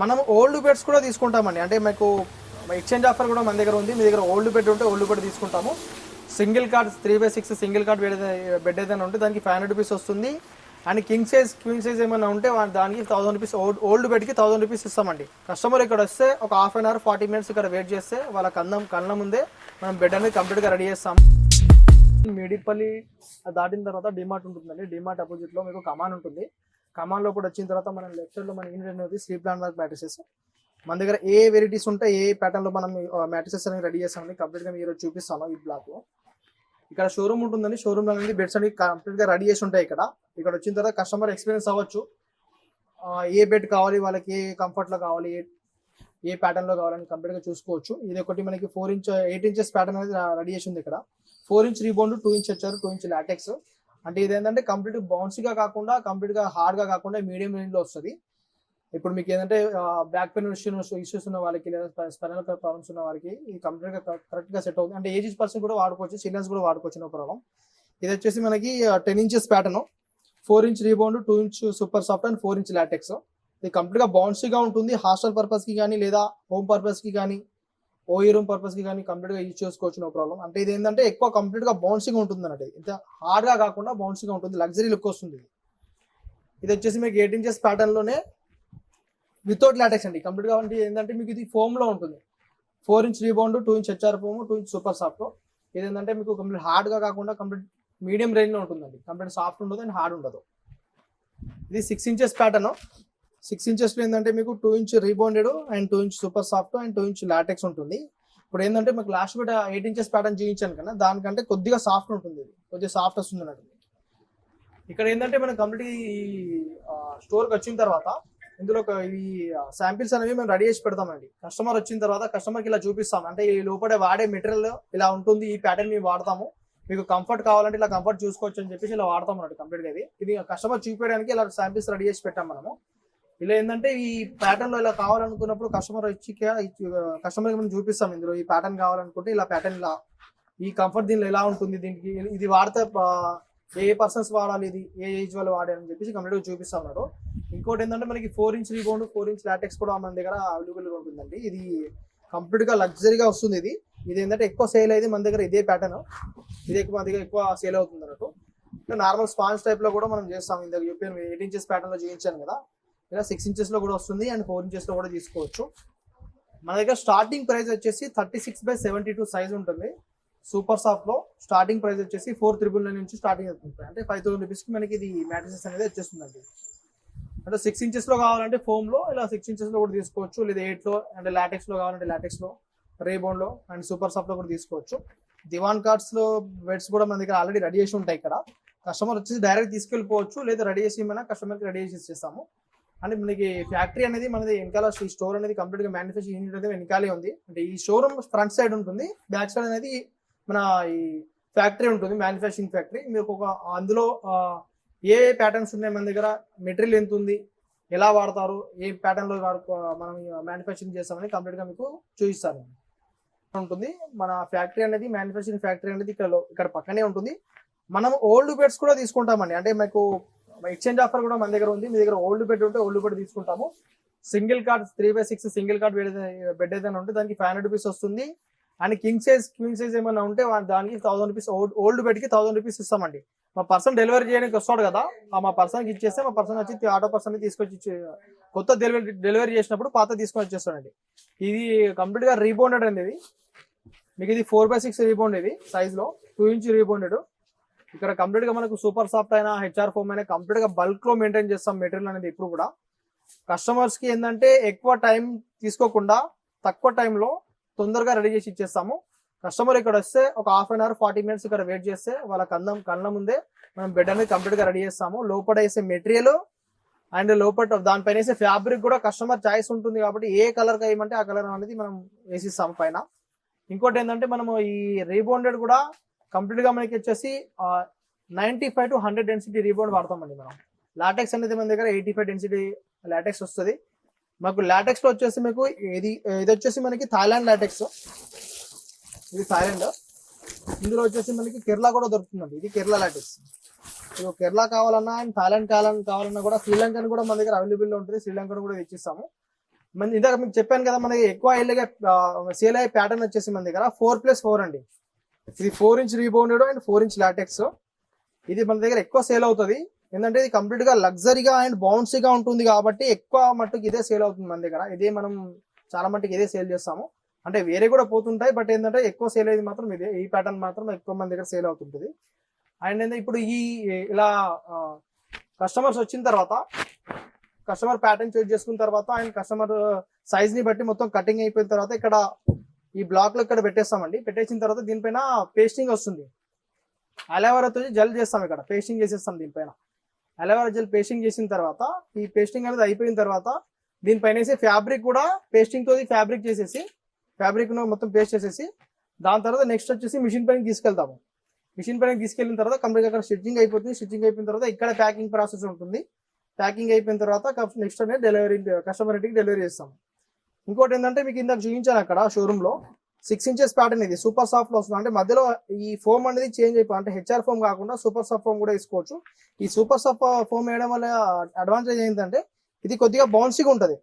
మనం old beds కూడా తీసుకుంటామండి. అంటే మీకు ఎక్స్చేంజ్ ఆఫర్ కూడా మన దగ్గర ఉంది. మీ దగ్గర ఓల్డ్ బెడ్ ఉంటే ఓల్డ్ బెడ్ తీసుకుంటాము. Single card 3/6 single card bed ఏదైనా ఉంటే దానికి 500 రూపీస్ వస్తుంది. And king size queen size ఏమైనా ఉంటే దానికి 1000 రూపీస్, ఓల్డ్ బెడ్కి 1000 రూపీస్ ఇస్తామండి. కస్టమర్ ఇక్కడ వస్తే ఒక హాఫ్ అన్ అవర్ 40 మినిట్స్ ఇక్కడ వెయిట్ చేస్తే వాళ్ళ కళ్ళ ముందే మనం బెడ్ అనేది కంప్లీట్గా రెడీ చేస్తాం. మేడిపల్లి దాటిన తర్వాత డిమార్ట్ ఉంటుందండి. డిమార్ట్ అపోజిట్లో మీకు కమాన్ ఉంటుంది. కమాన్ లోపల వచ్చిన తర్వాత మనం లెఫ్ట్ సైడ్ లో మన యూనిట్ అనేది స్లీప్ ప్లాన్ వర్క్ మ్యాట్రిసెస్. మన దగ్గర ఏ వెరైటీస్ ఉంటాయి, ఏ ప్యాటర్న్ లో మనం మ్యాట్రిసెస్ అనేది రెడీ చేస్తామని కంప్లీట్ గా మీరు చూపిస్తాను. ఈ బ్లాక్ లో ఇక్కడ షోరూమ్ ఉంటుందండి. షోరూమ్ అనేది బెడ్స్ అనేది కంప్లీట్ గా రెడీ చేసి ఉంటాయి. ఇక్కడ వచ్చిన తర్వాత కస్టమర్ ఎక్స్పీరియన్స్ అవ్వచ్చు. ఏ బెడ్ కావాలి, వాళ్ళకి ఏ కంఫర్ట్ లో కావాలి, ఏ ప్యాటర్న్ లో కావాలని కంప్లీట్ గా చూసుకోవచ్చు. ఇది ఒకటి మనకి 8 ఇంచెస్ ప్యాటర్న్ అనేది రెడీ చేసి ఉంది. ఇక్కడ 4 ఇంచ్ రీబౌండ్, 2 ఇంచ్ వచ్చారు, 2 ఇంచ్ లాటెక్స్. అంటే ఇది ఏంటంటే కంప్లీట్ బౌన్సీగా కాకుండా, కంప్లీట్ గా హార్డ్ గా కాకుండా మీడియం రేంజ్ లో వస్తుంది. ఇప్పుడు మీకు ఏంటంటే బ్యాక్ పెయిన్ ఇష్యూస్ ఉన్న వాళ్ళకి, లేదా స్పైనల్ ప్రాబ్లమ్స్ ఉన్న వారికి ఇది కంప్లీట్ గా కరెక్ట్ గా సెట్ అవుతుంది. అంటే ఏజ్ పర్సన్ కూడా వాడుకోవచ్చు, చిల్డ్రన్స్ కూడా వాడుకోవచ్చు, నో ప్రాబ్లం. ఇది వచ్చేసి మనకి 10 inches pattern, 4 inch rebound, 2 inch super soft and 4 inch LaTeX. ఇది కంప్లీట్ గా బౌన్సీగా ఉంటుంది. హాస్టల్ పర్పస్ కి కానీ, లేదా హోమ్ పర్పస్ కి కానీ, ఓఈ రూమ్ పర్పస్ కి కానీ కంప్లీట్ గా యూజ్ చేసుకోవచ్చు, నో ప్రాబ్లం. అంటే ఇది ఏంటంటే ఎక్కువ కంప్లీట్ గా బౌన్సింగ్ ఉంటుంది అన్నట్టు. ఇంత హార్డ్ గా కాకుండా బౌన్సింగ్ ఉంటుంది, లగ్జరీ లుక్ వస్తుంది. ఇది వచ్చేసి మీకు 8 ఇంచెస్ ప్యాటర్న్ లోనే వితౌట్ లాటెక్స్ అండి. కంప్లీట్ గా అంటే ఏంటంటే మీకు ఇది ఫోమ్ లో ఉంటుంది. 4 inch rebound, 2 inch HR foam, 2 inch super soft. ఇది ఏంటంటే మీకు కంప్లీట్ హార్డ్ గా కాకుండా కంప్లీట్ మీడియం రేంజ్ లో ఉంటుందండి. కంప్లీట్ సాఫ్ట్ ఉండదు అండ్ హార్డ్ ఉండదు. ఇది 6 ఇంచెస్ ప్యాటర్న్. 6 ఇంచెస్ లో ఏంటంటే మీకు 2 inch rebounded and 2 inch super soft and 2 inch LaTeX ఉంటుంది. ఇప్పుడు ఏంటంటే మీకు లాస్ట్ బిట్ 8 ఇంచెస్ ప్యాటర్న్ చూపించాను కదా, దానికంటే కొద్దిగా సాఫ్ట్ ఉంటుంది. కొద్దిగా సాఫ్ట్ వస్తుంది అన్నట్టు. ఇక్కడ ఏంటంటే మనం కంప్లీట్ ఈ స్టోర్కి వచ్చిన తర్వాత ఇందులో ఈ శాంపిల్స్ అనేవి మేము రెడీ చేసి పెడతామండి. కస్టమర్ వచ్చిన తర్వాత కస్టమర్కి ఇలా చూపిస్తాం. అంటే ఈ లోపల వాడే మెటీరియల్ ఇలా ఉంటుంది, ఈ ప్యాటర్న్ మేము వాడతాము, మీకు కంఫర్ట్ కావాలంటే ఇలా కంఫర్ట్ చూసుకోవచ్చు అని చెప్పేసి ఇలా వాడతాం అన్నట్టు. కంప్లీట్గా ఇది కస్టమర్ చూపించడానికి ఇలా శాంపిల్స్ రెడీ చేసి పెట్టాం మనము. ఇలా ఏంటంటే ఈ ప్యాటర్న్ లో ఇలా కావాలనుకున్నప్పుడు కస్టమర్ మనం చూపిస్తాం. ఇందులో ఈ ప్యాటర్న్ కావాలనుకుంటే ఇలా ప్యాటర్న్ ఇలా, ఈ కంఫర్ట్ దీనిలో ఎలా ఉంటుంది, దీనికి ఇది వాడితే ఏ పర్సన్స్ వాడాలి, ఇది ఏ ఏజ్ వాళ్ళు వాడాలి అని చెప్పేసి కంప్లీట్ గా చూపిస్తాం అన్నాడు. ఇంకోటి ఏంటంటే మనకి 4 ఇంచ్ రీబౌండ్, 4 ఇంచ్ లాటెక్స్ కూడా మన దగ్గర అవైలబుల్ గా ఉంటుందండి. ఇది కంప్లీట్ గా లగ్జరీగా వస్తుంది. ఇది ఏంటంటే ఎక్కువ సేల్ అయ్యేది మన దగ్గర ఇదే ప్యాటర్న్. ఇది మన దగ్గర ఎక్కువ సేల్ అవుతుంది అన్నట్టు. నార్మల్ స్పాంజ్ టైప్ లో కూడా మనం చేస్తాం. ఇందాక చెప్పాను 8 ఇంచెస్ ప్యాటర్న్ లో చూపించాను కదా, ఇలా 6 ఇంచెస్ లో కూడా వస్తుంది అండ్ 4 ఇంచెస్ లో కూడా తీసుకోవచ్చు. మన దగ్గర స్టార్టింగ్ ప్రైస్ వచ్చేసి 36/72 సైజ్ ఉంటుంది. సూపర్ సాఫ్ట్ లో స్టార్టింగ్ ప్రైస్ వచ్చేసి 4,999 నుంచి స్టార్టింగ్ అవుతుంది. అంటే 5,000 రూపీస్ కి మనకి ఇది మ్యాట్రిసెస్ అనేది వచ్చేస్తుందండి. అంటే 6 ఇంచెస్ లో కావాలంటే ఫోమ్ లో ఇలా 6 ఇంచెస్ లో కూడా తీసుకోవచ్చు, లేదా 8 లో అంటే లాటెక్స్ లో కావాలంటే లాటెక్స్ లో, రీబౌండ్ లో అండ్ సూపర్ సాఫ్ట్ లో కూడా తీసుకోవచ్చు. దివాన్ కార్డ్స్ లో బెడ్స్ కూడా మన దగ్గర ఆల్రెడీ రెడీ చేసి ఉంటాయి. ఇక్కడ కస్టమర్ వచ్చేసి డైరెక్ట్ తీసుకెళ్ళిపోవచ్చు, లేదా రెడీ చేసి మన కస్టమర్కి రెడీ చేసి ఇచ్చేస్తాము. అంటే మనకి ఫ్యాక్టరీ అనేది మనది వెనకాల, ఈ స్టోర్ అనేది కంప్లీట్ గా మ్యానుఫ్యాక్చరింగ్ యూనిట్ అనేది వెనకాలే ఉంది. అంటే ఈ షోరూమ్ ఫ్రంట్ సైడ్ ఉంటుంది, బ్యాక్ సైడ్ అనేది మన ఈ ఫ్యాక్టరీ ఉంటుంది, మ్యానుఫ్యాక్చరింగ్ ఫ్యాక్టరీ. మీకు అందులో ఏ ప్యాటర్న్స్ ఉన్నాయి మన దగ్గర, మెటీరియల్ ఎంత ఉంది, ఎలా వాడతారు, ఏ ప్యాటర్న్ లో మనం మ్యానుఫ్యాక్చరింగ్ చేస్తామని కంప్లీట్ గా మీకు చూపిస్తారు ఉంటుంది. మన ఫ్యాక్టరీ అనేది, మ్యానుఫ్యాక్చరింగ్ ఫ్యాక్టరీ అనేది ఇక్కడ పక్కనే ఉంటుంది. మనం ఓల్డ్ బెడ్స్ కూడా తీసుకుంటామండి. అంటే మీకు ఎక్స్చేంజ్ ఆఫర్ కూడా మన దగ్గర ఉంది. మీ దగ్గర ఓల్డ్ బెడ్ ఉంటే ఓల్డ్ బెడ్ తీసుకుంటాము. Single card 3/6 single card bed ఏదైనా ఉంటే దానికి 500 రూపీస్ వస్తుంది. And king size queen size ఏమైనా ఉంటే దానికి 1000 రూపీస్, ఓల్డ్ బెడ్ కి 1000 రూపీస్ ఇస్తామండి. మా పర్సన్ డెలివరీ చేయడానికి వస్తాడు కదా, మా పర్సన్కి ఇచ్చేస్తే మా పర్సన్ వచ్చి ఆటో పర్సన్ తీసుకొచ్చి కొత్త డెలివరీ చేసినప్పుడు పాత తీసుకొని వచ్చేస్తాడండి. ఇది కంప్లీట్ గా రీబౌండెడ్ అండి. ఇది మీకు ఇది 4/6 రీబౌండ్, ఇది సైజ్ లో 2 ఇంచ్ రీబౌండెడ్. ఇక్కడ కంప్లీట్ గా మనకు సూపర్ సాఫ్ట్ అయినా, హెచ్ఆర్ ఫోమ్ అయినా కంప్లీట్ గా బల్క్ లో మెయింటైన్ చేస్తాం మెటీరియల్ అనేది. ఇప్పుడు కూడా కస్టమర్స్ కి ఏంటంటే ఎక్కువ టైం తీసుకోకుండా తక్కువ టైంలో తొందరగా రెడీ చేసి ఇచ్చేస్తాము. కస్టమర్ ఇక్కడ వస్తే ఒక హాఫ్ అన్ అవర్ 40 మినిట్స్ ఇక్కడ వెయిట్ చేస్తే వాళ్ళ కళ్ళ ముందే మనం బెడ్ అనేది కంప్లీట్ గా రెడీ చేస్తాము. లోపల వేసే మెటీరియల్ అండ్ లోపల దానిపైన వేసే ఫ్యాబ్రిక్ కూడా కస్టమర్ చాయిస్ ఉంటుంది కాబట్టి ఏ కలర్ వేయమంటే ఆ కలర్ అనేది మనం వేసిస్తాము పైన. ఇంకోటి ఏంటంటే మనము ఈ రీబౌండెడ్ కూడా కంప్లీట్ గా మనకి వచ్చేసి 95 to 100 డెన్సిటీ రీబౌండ్ వాడతామండి మనం. లాటెక్స్ అనేది మన దగ్గర 85 డెన్సిటీ లాటెక్స్ వస్తుంది. మాకు లాటెక్స్ లో వచ్చేసి మీకు ఇది వచ్చేసి మనకి థాయిలాండ్ లాటెక్స్. ఇది థాయిలాండ్. ఇందులో వచ్చేసి మనకి కేరళ కూడా దొరుకుతుందండి. ఇది కేరళ లాటెక్స్. కేరళ కావాలన్నా అండ్ థాయిలాండ్ కావాలన్నా కూడా శ్రీలంకన్ కూడా మన దగ్గర అవైలబుల్ ఉంటుంది. శ్రీలంకన్ కూడా తెచ్చిస్తాము. మన ఇందాక మీకు చెప్పాను కదా, మనకి ఎక్కువ ఎల్లుగా సేల్ అయ్యే ప్యాటర్న్ వచ్చేసి మన దగ్గర 4+4 అండి. ఇది 4 inch rebounded and 4 inch LaTeX. ఇది మన దగ్గర ఎక్కువ సేల్ అవుతుంది. ఏంటంటే ఇది కంప్లీట్ గా లగ్జరీగా అండ్ బౌన్సీగా ఉంటుంది కాబట్టి ఎక్కువ మట్టుకు ఇదే సేల్ అవుతుంది మన దగ్గర. ఇదే మనం చాలా మట్టుకు ఇదే సేల్ చేస్తాము. అంటే వేరే కూడా పోతుంటాయి, బట్ ఏంటంటే ఎక్కువ సేల్ అయ్యేది మాత్రం ఇదే. ఈ ప్యాటర్న్ మాత్రం ఎక్కువ మన దగ్గర సేల్ అవుతుంటుంది. అండ్ ఏంటంటే ఇప్పుడు ఇలా కస్టమర్స్ వచ్చిన తర్వాత, కస్టమర్ ప్యాటర్న్ చూస్ చేసుకున్న తర్వాత అండ్ కస్టమర్ సైజ్ ని బట్టి మొత్తం కటింగ్ అయిపోయిన తర్వాత ఇక్కడ ఈ బ్లాక్ లో ఇక్కడ పెట్టేస్తామండి. పెట్టేసిన తర్వాత దీనిపైన పేస్టింగ్ వస్తుంది. అలోవెరాతో జెల్ చేస్తాం, ఇక్కడ పేస్టింగ్ చేసేస్తాం దీనిపైన. అలోవెరా జెల్ పేస్టింగ్ చేసిన తర్వాత ఈ పేస్టింగ్ అనేది అయిపోయిన తర్వాత దీనిపైన ఫ్యాబ్రిక్ కూడా పేస్టింగ్ తో ఫ్యాబ్రిక్ చేసేసి, ఫ్యాబ్రిక్ మొత్తం పేస్ట్ చేసేసి దాని తర్వాత నెక్స్ట్ వచ్చేసి మిషన్ పైన తీసుకెళ్తాము. మిషన్ పైన తీసుకెళ్ళిన తర్వాత కంప్లీట్ అక్కడ స్టిచ్చింగ్ అయిపోతుంది. స్టిచ్చింగ్ అయిపోయిన తర్వాత ఇక్కడ ప్యాకింగ్ ప్రాసెస్ ఉంటుంది. ప్యాకింగ్ అయిపోయిన తర్వాత నెక్స్ట్ అనేది డెలివరీ, కస్టమర్ ఇంటికి డెలివరీ చేస్తాము. ఇంకోటి ఏంటంటే మీకు ఇందాక చూపించాను అక్కడ షోరూమ్ లో 6 ఇంచెస్ ప్యాటర్న్, ఇది సూపర్ సాఫ్ట్ లో వస్తుంది. అంటే మధ్యలో ఈ ఫోమ్ అనేది చేంజ్ అయిపోయి, అంటే హెచ్ఆర్ ఫోమ్ కాకుండా సూపర్ సాఫ్ట్ ఫోమ్ కూడా వేసుకోవచ్చు. ఈ సూపర్ సాఫ్ట్ ఫోమ్ వేయడం వల్ల అడ్వాంటేజ్ ఏంటంటే ఇది కొద్దిగా బౌన్సీగా ఉంటుంది.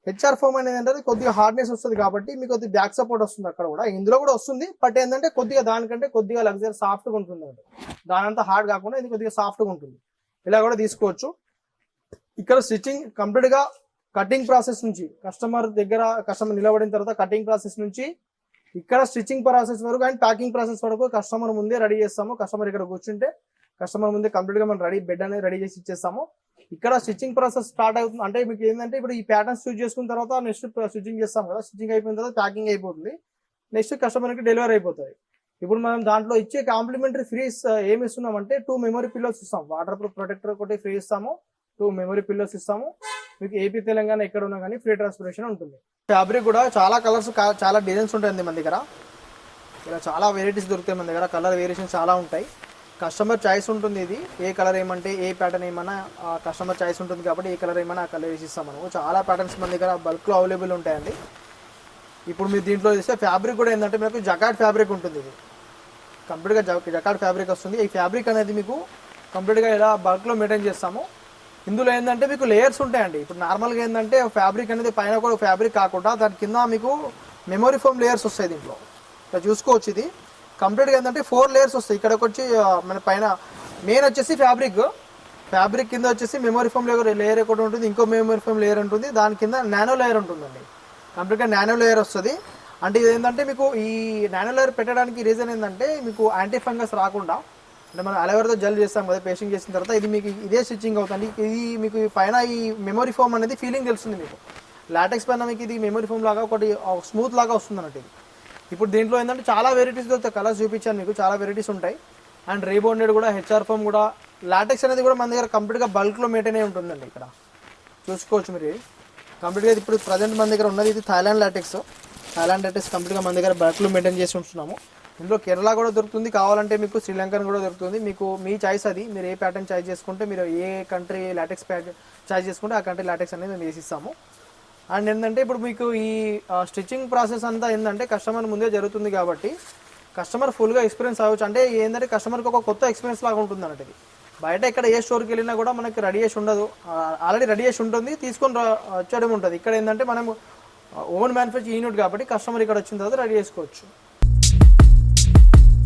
హెచ్ఆర్ ఫోమ్ అనేది ఏంటంటే కొద్దిగా హార్డ్నెస్ వస్తుంది కాబట్టి మీకు కొద్దిగా బ్యాక్ సపోర్ట్ వస్తుంది అక్కడ కూడా, ఇందులో కూడా వస్తుంది. బట్ ఏంటంటే కొద్దిగా దానికంటే కొద్దిగా లగ్జరీ సాఫ్ట్గా ఉంటుంది. అంటే దానంతా హార్డ్ కాకుండా ఇది కొద్దిగా సాఫ్ట్గా ఉంటుంది. ఇలా కూడా తీసుకోవచ్చు. ఇక్కడ స్టిచ్చింగ్ కంప్లీట్ గా కటింగ్ ప్రాసెస్ నుంచి కస్టమర్ నిలబడిన తర్వాత కటింగ్ ప్రాసెస్ నుంచి ఇక్కడ స్టిచ్చింగ్ ప్రాసెస్ వరకు అండ్ ప్యాకింగ్ ప్రాసెస్ వరకు కస్టమర్ ముందే రెడీ చేస్తాము. కస్టమర్ ఇక్కడ కూర్చుంటే కస్టమర్ ముందే కంప్లీట్ గా మనం బెడ్ అనేది రెడీ చేసి ఇచ్చేస్తాము. ఇక్కడ స్టిచ్చింగ్ ప్రాసెస్ స్టార్ట్ అవుతుంది. అంటే మీకు ఏంటంటే ఇప్పుడు ఈ ప్యాటర్న్స్ చూస్ చేసుకున్న తర్వాత నెక్స్ట్ స్టిచ్చింగ్ చేస్తాం కదా, స్టిచ్చింగ్ అయిపోయిన తర్వాత ప్యాకింగ్ అయిపోతుంది. నెక్స్ట్ కస్టమర్కి డెలివరీ అయిపోతుంది. ఇప్పుడు మనం దాంట్లో ఇచ్చే కాంప్లిమెంటరీ ఫ్రీస్ ఏమి ఇస్తున్నామంటే 2 మెమరీ పిల్లోస్ ఇస్తాం. వాటర్ ప్రూఫ్ ప్రొటెక్టర్ ఒకటి ఫ్రీ ఇస్తాము, 2 మెమరీ పిల్లోస్ ఇస్తాము. మీకు ఏపీ తెలంగాణ ఎక్కడ ఉన్నా కానీ ఫ్రీ ట్రాన్స్పోర్టేషన్ ఉంటుంది. ఫ్యాబ్రిక్ కూడా చాలా కలర్స్, చాలా డిజైన్స్ ఉంటాయండి మన దగ్గర. ఇలా చాలా వెరైటీస్ దొరుకుతాయి మన దగ్గర. కలర్ వేరియేషన్ చాలా ఉంటాయి. కస్టమర్ చాయిస్ ఉంటుంది. ఇది ఏ కలర్ ఏమంటే ఏ ప్యాటర్న్ ఏమన్నా కస్టమర్ చాయిస్ ఉంటుంది కాబట్టి ఏ కలర్ ఏమన్నా ఆ కలర్ వేసి ఇస్తాం మనము. చాలా ప్యాటర్న్స్ మన దగ్గర బల్క్లో అవైలబుల్ ఉంటాయండి. ఇప్పుడు మీరు దీంట్లో చూస్తే ఫ్యాబ్రిక్ కూడా ఏంటంటే మీకు జకార్డ్ ఫ్యాబ్రిక్ ఉంటుంది. ఇది కంప్లీట్గా జకార్డ్ ఫ్యాబ్రిక్ వస్తుంది. ఈ ఫ్యాబ్రిక్ అనేది మీకు కంప్లీట్గా ఇలా బల్క్లో మెయింటైన్ చేస్తాము. ఇందులో ఏంటంటే మీకు లేయర్స్ ఉంటాయండి. ఇప్పుడు నార్మల్గా ఏంటంటే ఫ్యాబ్రిక్ అనేది పైన కూడా ఫ్యాబ్రిక్ కాకుండా దాని కింద మీకు మెమరీ ఫోమ్ లేయర్స్ వస్తాయి. దీంట్లో ఇలా చూసుకోవచ్చు. ఇది కంప్లీట్గా ఏంటంటే 4 లేయర్స్ వస్తాయి. ఇక్కడికి వచ్చి మన పైన మెయిన్ వచ్చేసి ఫ్యాబ్రిక్ కింద వచ్చేసి మెమరీ ఫోమ్ లేయర్ ఒకటి ఉంటుంది, ఇంకో మెమరీ ఫోమ్ లేయర్ ఉంటుంది, దాని కింద నానో లేయర్ ఉంటుందండి. కంప్లీట్గా నానో లేయర్ వస్తుంది. అంటే ఇది ఏంటంటే మీకు ఈ నానో లేయర్ పెట్టడానికి రీజన్ ఏంటంటే మీకు యాంటీ ఫంగస్ రాకుండా, అంటే మనం అలోవెరాతో జెల్ చేస్తాం కదా పేస్టింగ్ చేసిన తర్వాత, ఇది మీకు ఇదే స్టిచ్చింగ్ అవుతుంది. ఇది మీకు పైన ఈ మెమరీ ఫోమ్ అనేది ఫీలింగ్ తెలుస్తుంది మీకు. లాటెక్స్ పైన మీకు ఇది మెమరీ ఫోమ్ లాగా ఒకటి స్మూత్ లాగా వస్తుంది అన్నట్టు. ఇది ఇప్పుడు దీంట్లో ఏంటంటే చాలా వెరైటీస్ దొరుకుతాయి. కలర్స్ చూపించాను మీకు, చాలా వెరైటీస్ ఉంటాయి. అండ్ రీబౌండెడ్ కూడా, హెచ్ఆర్ ఫోమ్ కూడా, లాటెక్స్ అనేది కూడా మన దగ్గర కంప్లీట్గా బల్క్లో మెయింటైన్ అయి ఉంటుందండి. ఇక్కడ చూసుకోవచ్చు మీరు. కంప్లీట్గా ఇప్పుడు ప్రజెంట్ మన దగ్గర ఉన్నది ఇది థాయిలాండ్ లాటెక్స్ కంప్లీట్గా మన దగ్గర బల్క్లో మెయింటైన్ చేసి ఉంటున్నాము. ఇందులో కేరళ కూడా దొరుకుతుంది, కావాలంటే మీకు శ్రీలంకన్ కూడా దొరుకుతుంది. మీకు మీ చాయిస్ అది, మీరు ఏ ప్యాటర్న్ చాయిస్ చేసుకుంటే, మీరు ఏ కంట్రీ లాటెక్స్ చాయిస్ చేసుకుంటే ఆ కంట్రీ లాటెక్స్ అనేది మేము వేసిస్తాము. అండ్ ఏంటంటే ఇప్పుడు మీకు ఈ స్టిచ్చింగ్ ప్రాసెస్ అంతా ఏంటంటే కస్టమర్ ముందే జరుగుతుంది కాబట్టి కస్టమర్ ఫుల్గా ఎక్స్పీరియన్స్ అవ్వచ్చు. అంటే ఏంటంటే కస్టమర్కి ఒక కొత్త ఎక్స్పీరియన్స్ లాగా ఉంటుంది అన్నట్టు. బయట ఎక్కడ ఏ స్టోర్కి వెళ్ళినా కూడా మనకి రెడీ చేసి ఉండదు, ఆల్రెడీ రెడీ చేసి ఉంటుంది, తీసుకొని వచ్చేయడం ఉంటుంది. ఇక్కడ ఏంటంటే మనం ఓన్ మ్యానుఫ్యాక్చర్ యూనిట్ కాబట్టి కస్టమర్ ఇక్కడ వచ్చిన తర్వాత రెడీ చేసుకోవచ్చు.